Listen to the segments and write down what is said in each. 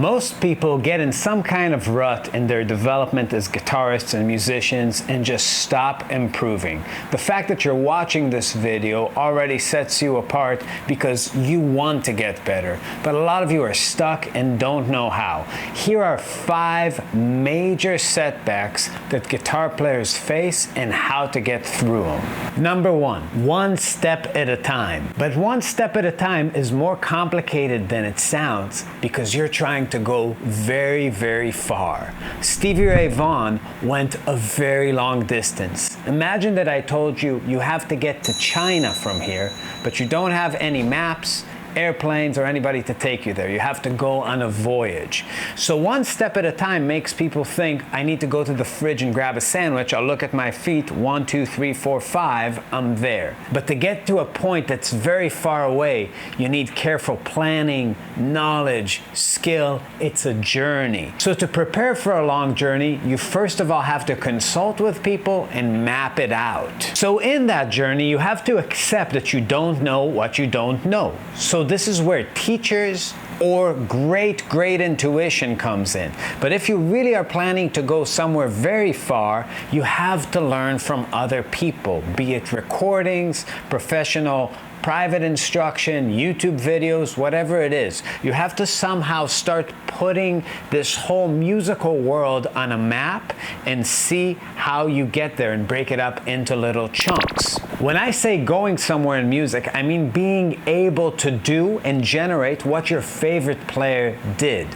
Most people get in some kind of rut in their development as guitarists and musicians and just stop improving. The fact that you're watching this video already sets you apart because you want to get better, but a lot of you are stuck and don't know how. Here are 5 major setbacks that guitar players face and how to get through them. Number 1, one step at a time. But one step at a time is more complicated than it sounds because you're trying to go very, very far. Stevie Ray Vaughan went a very long distance. Imagine that I told you you have to get to China from here, but you don't have any maps, airplanes, or anybody to take you there. You have to go on a voyage. So one step at a time makes people think, I need to go to the fridge and grab a sandwich. I'll look at my feet, 1, 2, 3, 4, 5, I'm there. But to get to a point that's very far away, you need careful planning, knowledge, skill. It's a journey. So to prepare for a long journey, you first of all have to consult with people and map it out. So in that journey, you have to accept that you don't know what you don't know. So this is where teachers or great intuition comes in. But if you really are planning to go somewhere very far, you have to learn from other people, be it recordings, professional private instruction, YouTube videos, whatever it is. You have to somehow start putting this whole musical world on a map and see how you get there and break it up into little chunks. When I say going somewhere in music, I mean being able to do and generate what your favorite player did,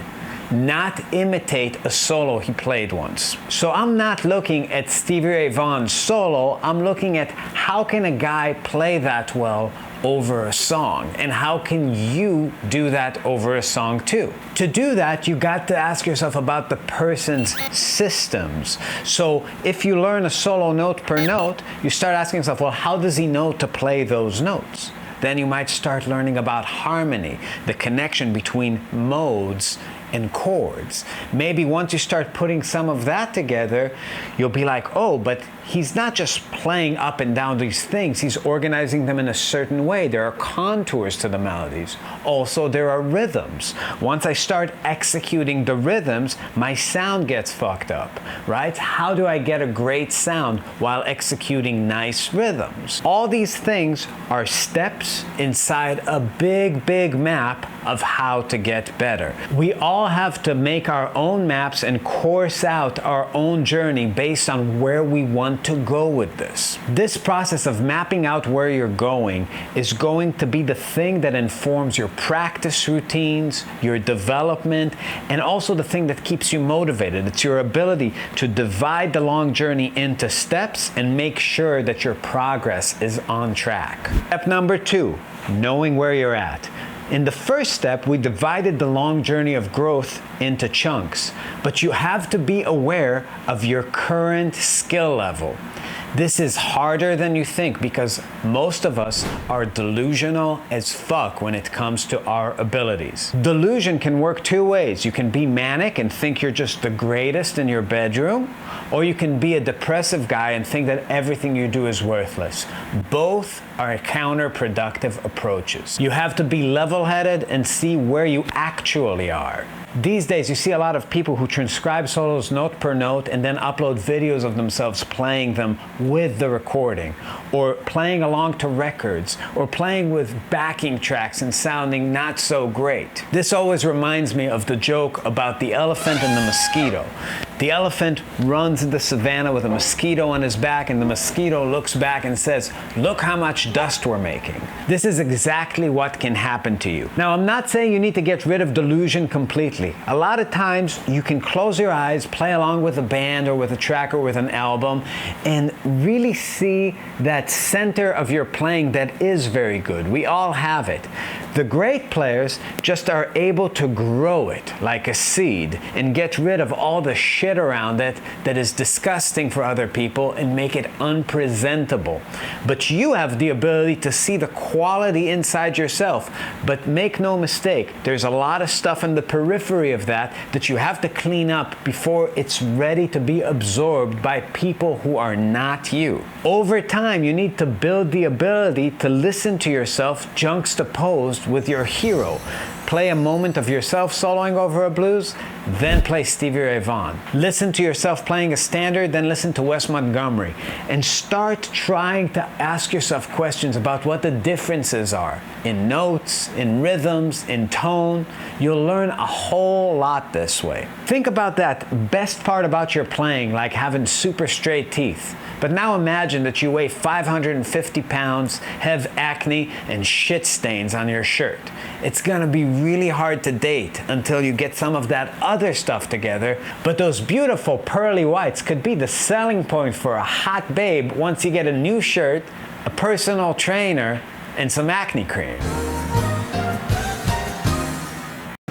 not imitate a solo he played once. So I'm not looking at Stevie Ray Vaughan's solo, I'm looking at how can a guy play that well over a song, and how can you do that over a song too? To do that, you got to ask yourself about the person's systems. So if you learn a solo note per note, you start asking yourself, well, how does he know to play those notes? Then you might start learning about harmony, the connection between modes and chords. Maybe once you start putting some of that together, you'll be like, oh, but he's not just playing up and down these things, he's organizing them in a certain way. There are contours to the melodies. Also, there are rhythms. Once I start executing the rhythms, my sound gets fucked up, right? How do I get a great sound while executing nice rhythms? All these things are steps inside a big map of how to get better. We all have to make our own maps and course out our own journey based on where we want to go with this. This process of mapping out where you're going is going to be the thing that informs your practice routines, your development, and also the thing that keeps you motivated. It's your ability to divide the long journey into steps and make sure that your progress is on track. Step number 2, knowing where you're at. In the first step, we divided the long journey of growth into chunks, but you have to be aware of your current skill level. This is harder than you think because most of us are delusional as fuck when it comes to our abilities. Delusion can work 2 ways. You can be manic and think you're just the greatest in your bedroom, or you can be a depressive guy and think that everything you do is worthless. Both are counterproductive approaches. You have to be level-headed and see where you actually are. These days, you see a lot of people who transcribe solos note per note and then upload videos of themselves playing them with the recording, or playing along to records, or playing with backing tracks and sounding not so great. This always reminds me of the joke about the elephant and the mosquito. The elephant runs in the savannah with a mosquito on his back, and the mosquito looks back and says, "Look how much dust we're making." This is exactly what can happen to you. Now, I'm not saying you need to get rid of delusion completely. A lot of times, you can close your eyes, play along with a band or with a track or with an album, and really see that center of your playing that is very good. We all have it. The great players just are able to grow it like a seed and get rid of all the shit around it that is disgusting for other people and make it unpresentable. But you have the ability to see the quality inside yourself. But make no mistake, there's a lot of stuff in the periphery of that you have to clean up before it's ready to be absorbed by people who are not you. Over time, you need to build the ability to listen to yourself juxtaposed with your hero. play a moment of yourself soloing over a blues, then play Stevie Ray Vaughan. Listen to yourself playing a standard, then listen to Wes Montgomery. And start trying to ask yourself questions about what the differences are in notes, in rhythms, in tone. You'll learn a whole lot this way. Think about that best part about your playing, like having super straight teeth. But now imagine that you weigh 550 pounds, have acne, and shit stains on your shirt. It's gonna be really hard to date until you get some of that other stuff together, but those beautiful pearly whites could be the selling point for a hot babe once you get a new shirt, a personal trainer, and some acne cream.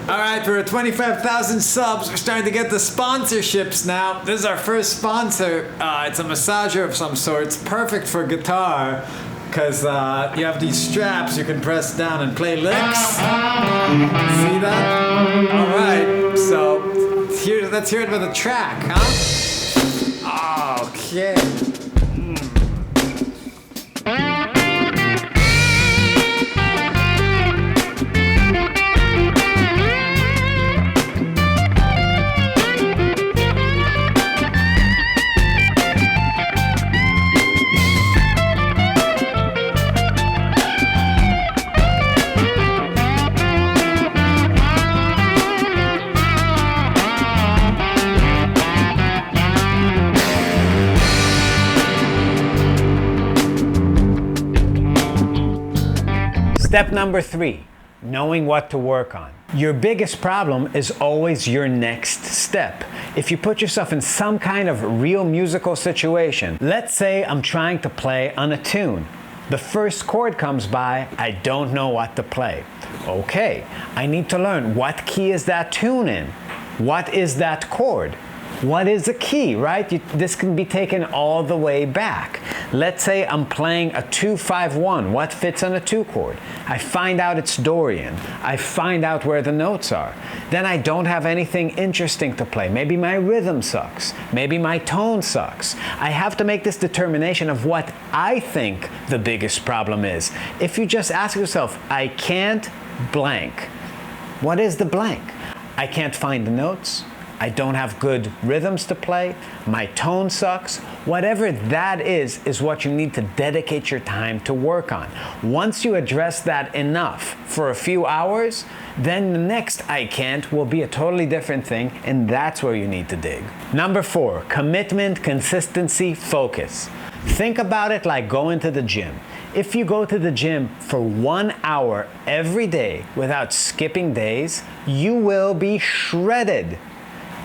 All right, we're at 25,000 subs. We're starting to get the sponsorships now. This is our first sponsor. It's a massager of some sort. It's perfect for guitar because you have these straps you can press down and play licks. See that? All right, so let's hear it with a track, huh? Okay. Step number 3, knowing what to work on. Your biggest problem is always your next step. If you put yourself in some kind of real musical situation, let's say I'm trying to play on a tune. The first chord comes by, I don't know what to play. Okay, I need to learn what key is that tune in? What is that chord? What is a key, right? This can be taken all the way back. Let's say I'm playing a 2-5-1. What fits on a 2 chord? I find out it's Dorian. I find out where the notes are. Then I don't have anything interesting to play. Maybe my rhythm sucks. Maybe my tone sucks. I have to make this determination of what I think the biggest problem is. If you just ask yourself, I can't blank. What is the blank? I can't find the notes. I don't have good rhythms to play, my tone sucks. Whatever that is what you need to dedicate your time to work on. Once you address that enough for a few hours, then the next I can't will be a totally different thing, and that's where you need to dig. Number 4, commitment, consistency, focus. Think about it like going to the gym. If you go to the gym for 1 hour every day without skipping days, you will be shredded.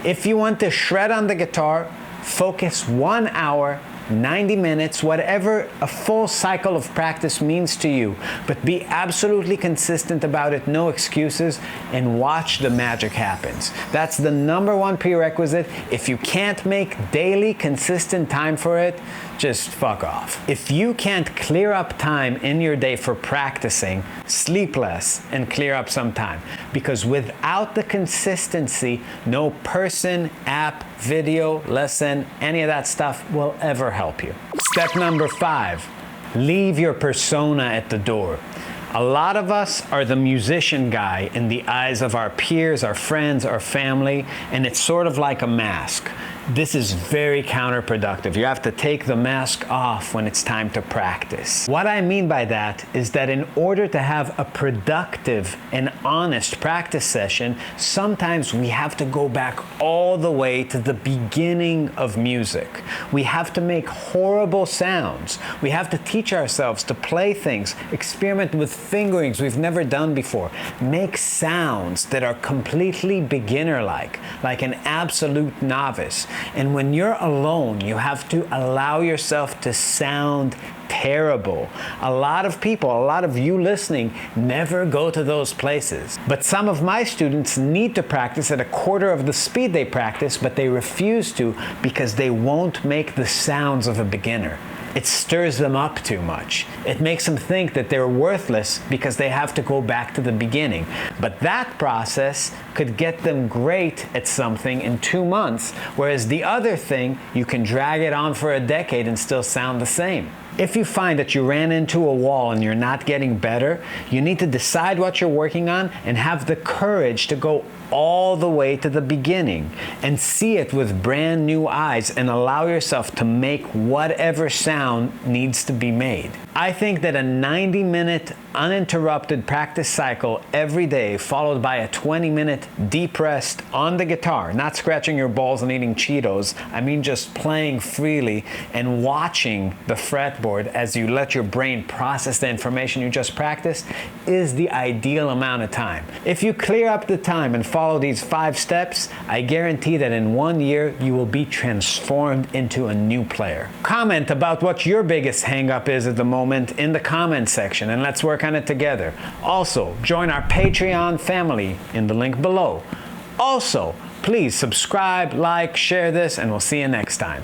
If you want to shred on the guitar, focus 1 hour, 90 minutes, whatever a full cycle of practice means to you, but be absolutely consistent about it, no excuses, and watch the magic happens. That's the number 1 prerequisite. If you can't make daily, consistent time for it, just fuck off. If you can't clear up time in your day for practicing, sleep less and clear up some time. Because without the consistency, no person, app, video, lesson, any of that stuff will ever help you. Step number 5, leave your persona at the door. A lot of us are the musician guy in the eyes of our peers, our friends, our family, and it's sort of like a mask. This is very counterproductive. You have to take the mask off when it's time to practice. What I mean by that is that in order to have a productive and honest practice session, sometimes we have to go back all the way to the beginning of music. We have to make horrible sounds. We have to teach ourselves to play things, experiment with fingerings we've never done before, make sounds that are completely beginner-like, like an absolute novice. And when you're alone, you have to allow yourself to sound terrible. A lot of people, a lot of you listening, never go to those places. But some of my students need to practice at a quarter of the speed they practice, but they refuse to because they won't make the sounds of a beginner. It stirs them up too much. It makes them think that they're worthless because they have to go back to the beginning. But that process could get them great at something in 2 months, whereas the other thing, you can drag it on for a decade and still sound the same. If you find that you ran into a wall and you're not getting better, you need to decide what you're working on and have the courage to go all the way to the beginning and see it with brand new eyes and allow yourself to make whatever sound needs to be made. I think that a 90-minute uninterrupted practice cycle every day followed by a 20-minute deep rest on the guitar, not scratching your balls and eating Cheetos, I mean just playing freely and watching the fretboard as you let your brain process the information you just practiced, is the ideal amount of time. If you clear up the time and follow these 5 steps, I guarantee that in 1 year you will be transformed into a new player. Comment about what your biggest hang-up is at the moment in the comment section and let's work on it together. Also, join our Patreon family in the link below. Also, please subscribe, like, share this, and we'll see you next time.